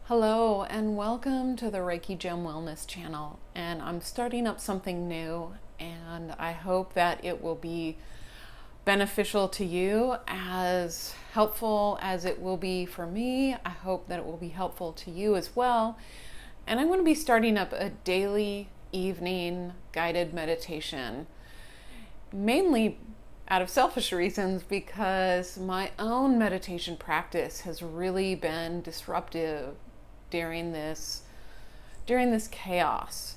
Hello and welcome to the Reiki Gem Wellness channel. And I'm starting up something new, and I hope that it will be beneficial to you, as helpful as it will be for me. I hope that it will be helpful to you as well. And I'm going to be starting up a daily evening guided meditation, mainly out of selfish reasons, because my own meditation practice has really been disruptive during this chaos.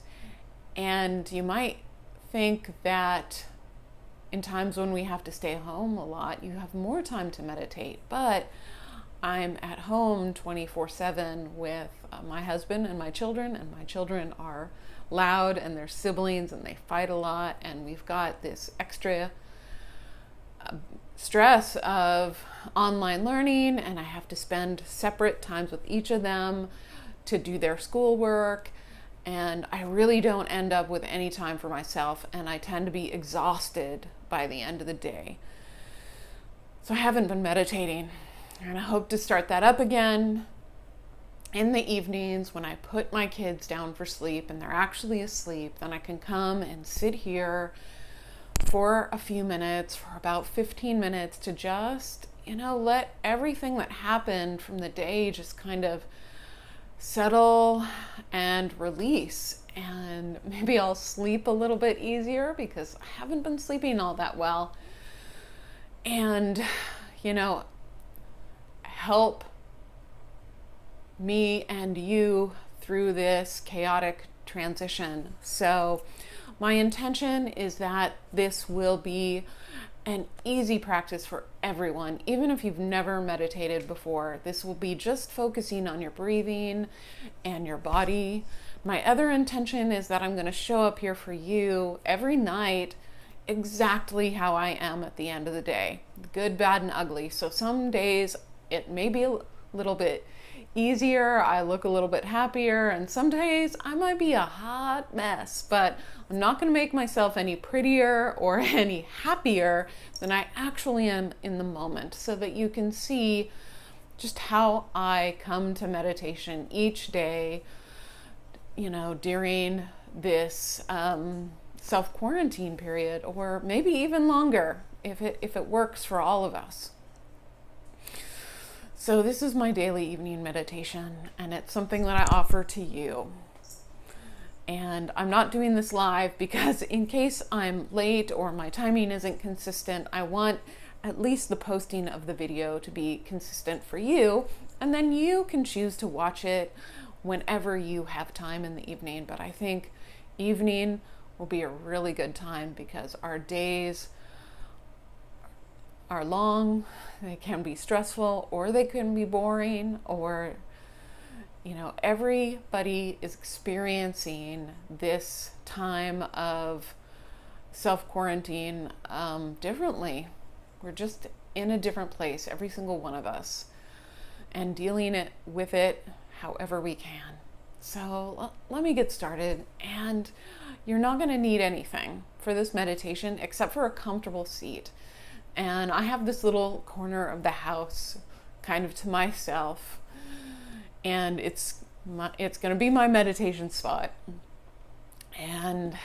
And you might think that in times when we have to stay home a lot, you have more time to meditate, but I'm at home 24/7 with my husband and my children are loud, and they're siblings, and they fight a lot, and we've got this extra stress of online learning, and I have to spend separate times with each of them to do their schoolwork, and I really don't end up with any time for myself, and I tend to be exhausted by the end of the day. So I haven't been meditating, and I hope to start that up again in the evenings when I put my kids down for sleep and they're actually asleep. Then I can come and sit here for a few minutes, for about 15 minutes, to just, let everything that happened from the day just kind of settle and release. And maybe I'll sleep a little bit easier because I haven't been sleeping all that well. And, help me and you through this chaotic transition. So my intention is that this will be an easy practice for everyone. Even if you've never meditated before, this will be just focusing on your breathing and your body. My other intention is that I'm going to show up here for you every night exactly how I am at the end of the day, good, bad, and ugly. So some days it may be a little bit easier, I look a little bit happier, and some days I might be a hot mess, but I'm not going to make myself any prettier or any happier than I actually am in the moment, so that you can see just how I come to meditation each day, during this self-quarantine period, or maybe even longer if it works for all of us. So this is my daily evening meditation, and it's something that I offer to you. And I'm not doing this live because in case I'm late or my timing isn't consistent, I want at least the posting of the video to be consistent for you, and then you can choose to watch it whenever you have time in the evening. But I think evening will be a really good time because our days are long, they can be stressful, or they can be boring, or everybody is experiencing this time of self-quarantine differently. We're just in a different place, every single one of us, and dealing with it however we can. So let me get started. And you're not going to need anything for this meditation except for a comfortable seat. And I have this little corner of the house kind of to myself, and it's going to be my meditation spot. And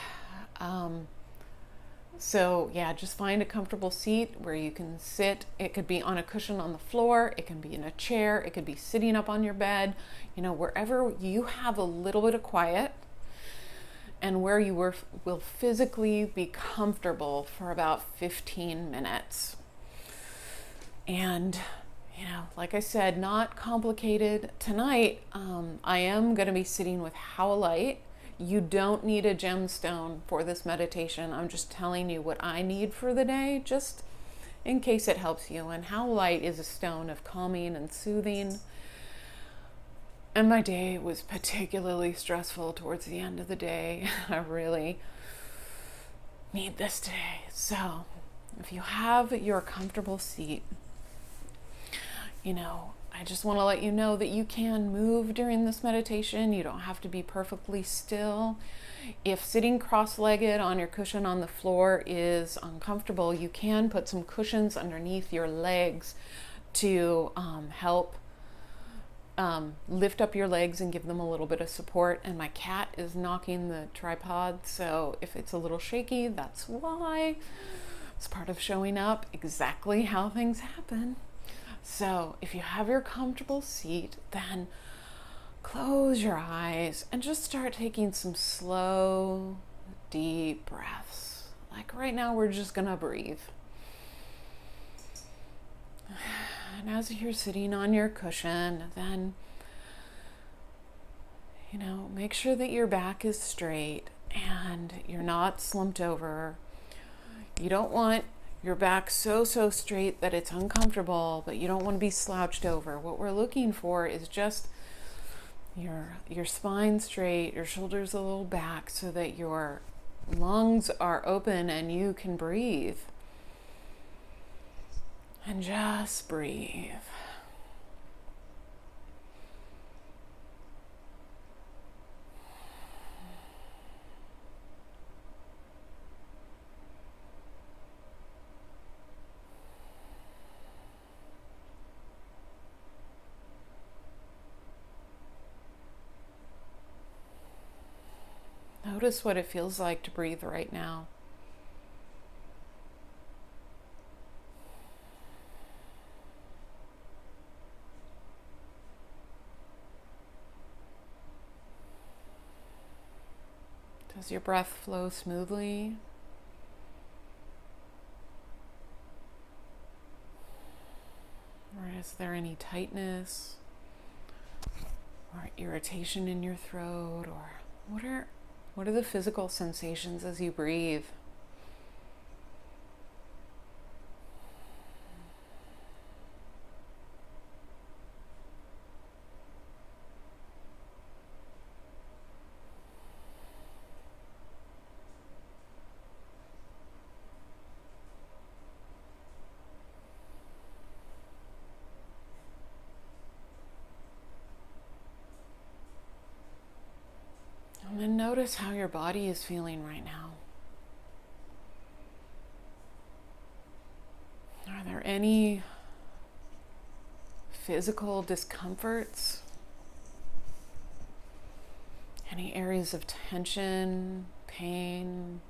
so yeah, just find a comfortable seat where you can sit. It could be on a cushion on the floor, it can be in a chair, it could be sitting up on your bed, wherever you have a little bit of quiet, and where you will physically be comfortable for about 15 minutes. And, like I said, not complicated. Tonight, I am going to be sitting with howlite. You don't need a gemstone for this meditation. I'm just telling you what I need for the day, just in case it helps you. And howlite is a stone of calming and soothing. And my day was particularly stressful towards the end of the day. I really need this today. So if you have your comfortable seat, I just want to let you know that you can move during this meditation. You don't have to be perfectly still. If sitting cross-legged on your cushion on the floor is uncomfortable, you can put some cushions underneath your legs to help lift up your legs and give them a little bit of support. And my cat is knocking the tripod, so if it's a little shaky, that's why. It's part of showing up, exactly how things happen. So if you have your comfortable seat, then close your eyes and just start taking some slow, deep breaths. Like right now, we're just gonna breathe. And as you're sitting on your cushion, then, make sure that your back is straight and you're not slumped over. You don't want your back so straight that it's uncomfortable, but you don't want to be slouched over. What we're looking for is just your spine straight, your shoulders a little back so that your lungs are open and you can breathe. And just breathe. Notice what it feels like to breathe right now. Does your breath flow smoothly? Or is there any tightness or irritation in your throat? Or what are the physical sensations as you breathe? And then notice how your body is feeling right now. Are there any physical discomforts? Any areas of tension, pain?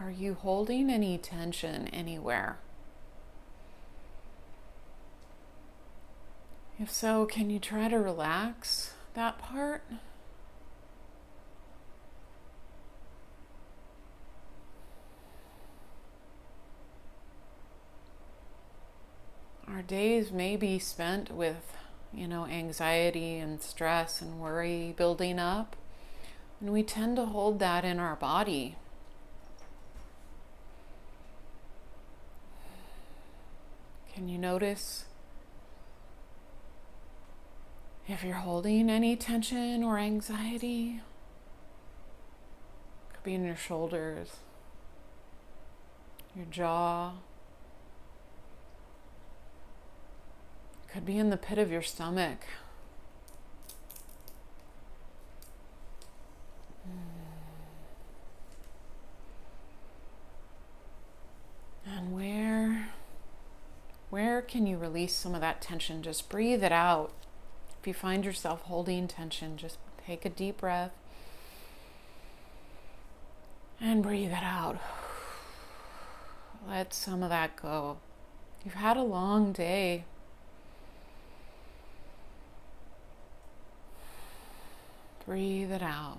Are you holding any tension anywhere? If so, can you try to relax that part? Our days may be spent with, anxiety and stress and worry building up, and we tend to hold that in our body. Can you notice if you're holding any tension or anxiety? Could be in your shoulders, your jaw. Could be in the pit of your stomach. And where can you release some of that tension? Just breathe it out. If you find yourself holding tension, just take a deep breath and breathe it out. Let some of that go. You've had a long day. Breathe it out.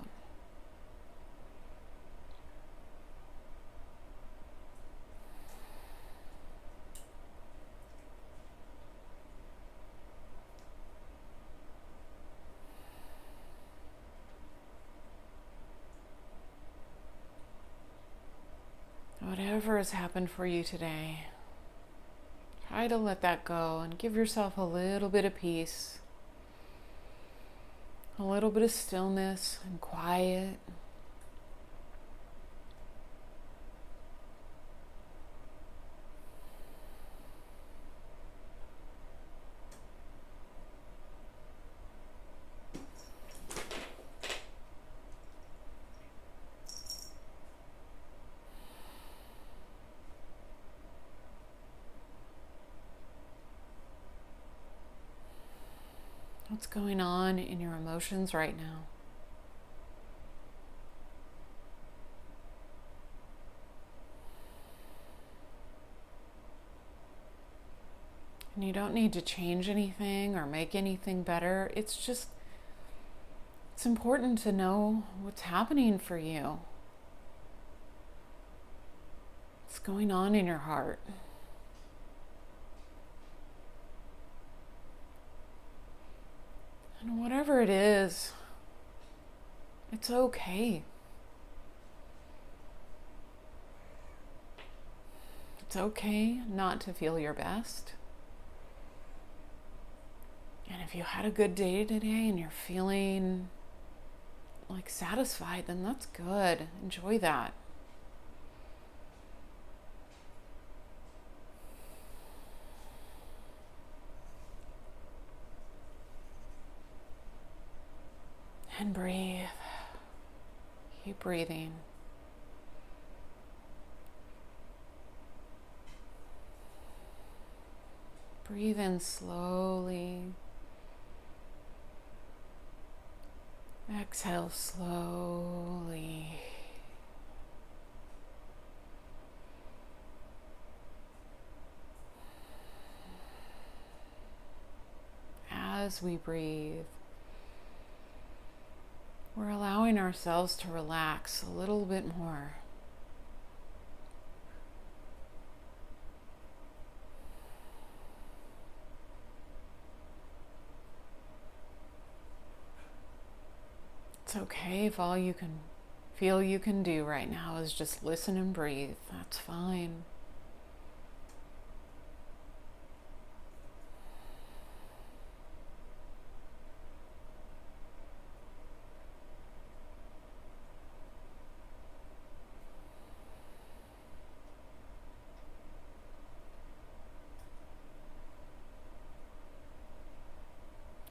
Whatever has happened for you today, try to let that go and give yourself a little bit of peace, a little bit of stillness and quiet. What's going on in your emotions right now? And you don't need to change anything or make anything better. It's important to know what's happening for you. What's going on in your heart. And whatever it is, it's okay. It's okay not to feel your best. And if you had a good day today and you're feeling like satisfied, then that's good. Enjoy that. And breathe. Keep breathing. Breathe in slowly. Exhale slowly. As we breathe, we're allowing ourselves to relax a little bit more. It's okay if all you can feel you can do right now is just listen and breathe. That's fine.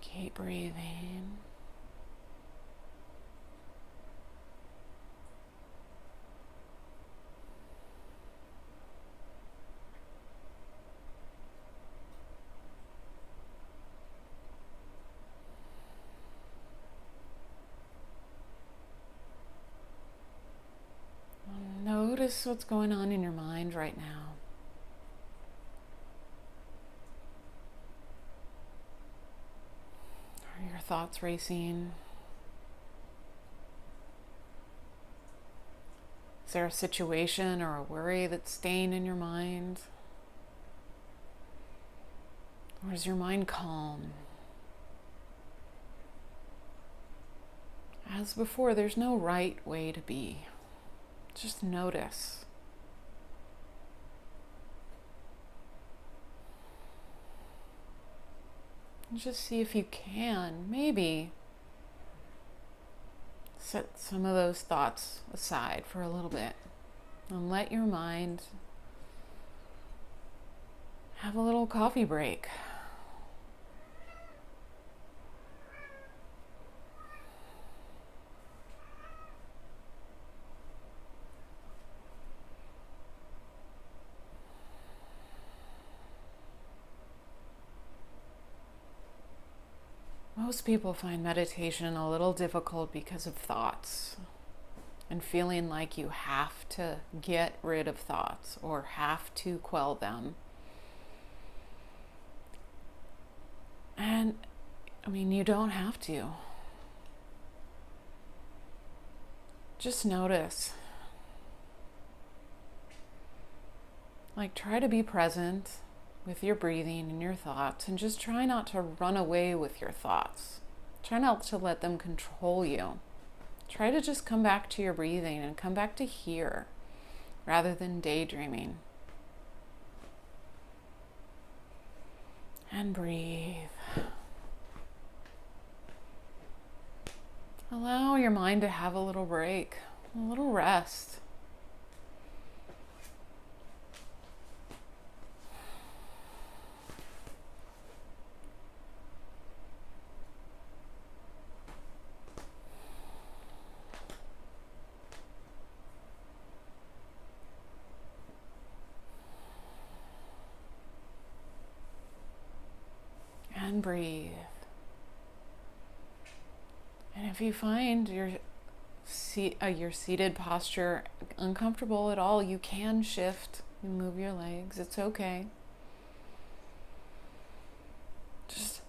Keep breathing. Notice what's going on in your mind right now. Are your thoughts racing? Is there a situation or a worry that's staying in your mind? Or is your mind calm? As before, there's no right way to be. Just notice. And just see if you can, maybe, set some of those thoughts aside for a little bit and let your mind have a little coffee break. Most people find meditation a little difficult because of thoughts and feeling like you have to get rid of thoughts or have to quell them. And I mean, you don't have to. Just notice. Like, try to be present with your breathing and your thoughts, and just try not to run away with your thoughts. Try not to let them control you. Try to just come back to your breathing and come back to here rather than daydreaming. And breathe. Allow your mind to have a little break, a little rest. And breathe. And if you find your seated posture uncomfortable at all, you can shift and move your legs. It's okay. Just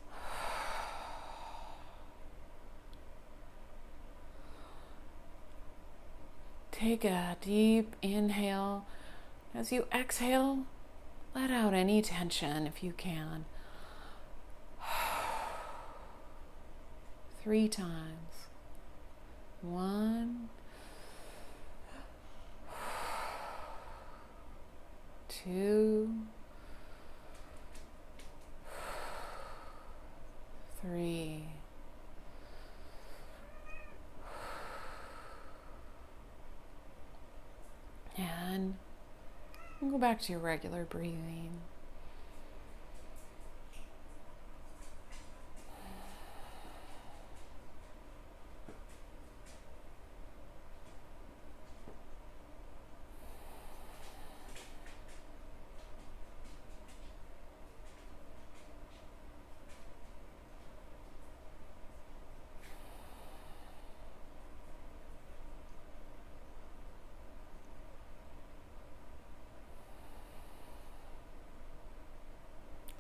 take a deep inhale. As you exhale, let out any tension if you can. 3 times. 1, 2, 3. And go back to your regular breathing.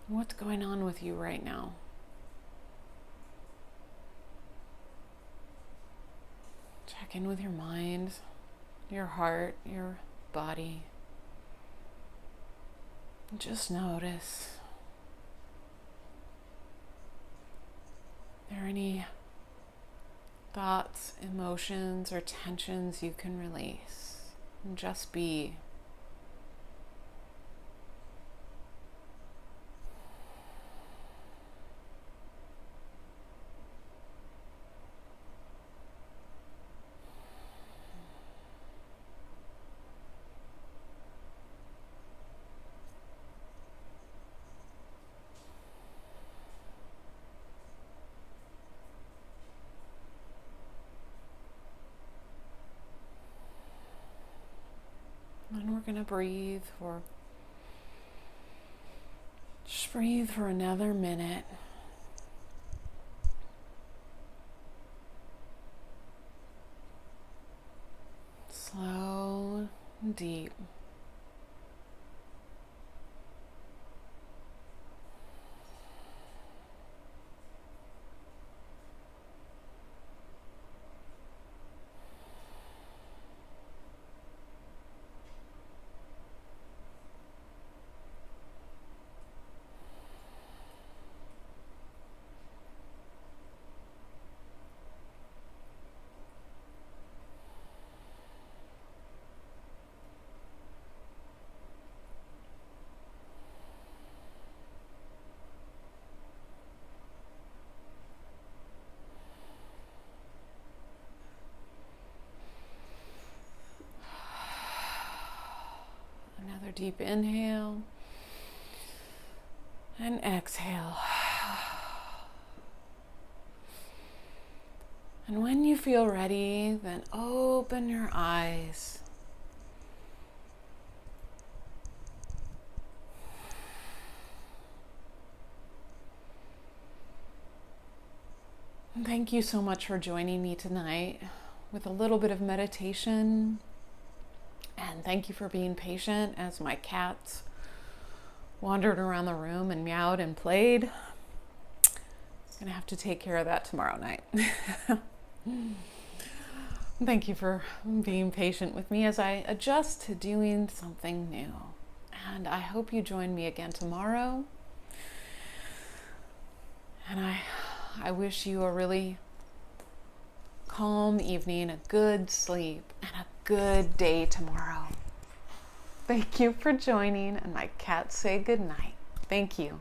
What's going on with you right now? Check in with your mind, your heart, your body. Just notice. Are there any thoughts, emotions, or tensions you can release? And just be. And we're going to breathe for another minute. Slow and deep. Another deep inhale and exhale. And when you feel ready, then open your eyes. And thank you so much for joining me tonight with a little bit of meditation. And thank you for being patient as my cats wandered around the room and meowed and played. I'm gonna have to take care of that tomorrow night. Thank you for being patient with me as I adjust to doing something new. And I hope you join me again tomorrow. And I wish you a really calm evening, a good sleep, and a good day tomorrow. Thank you for joining, and my cats say good night. Thank you.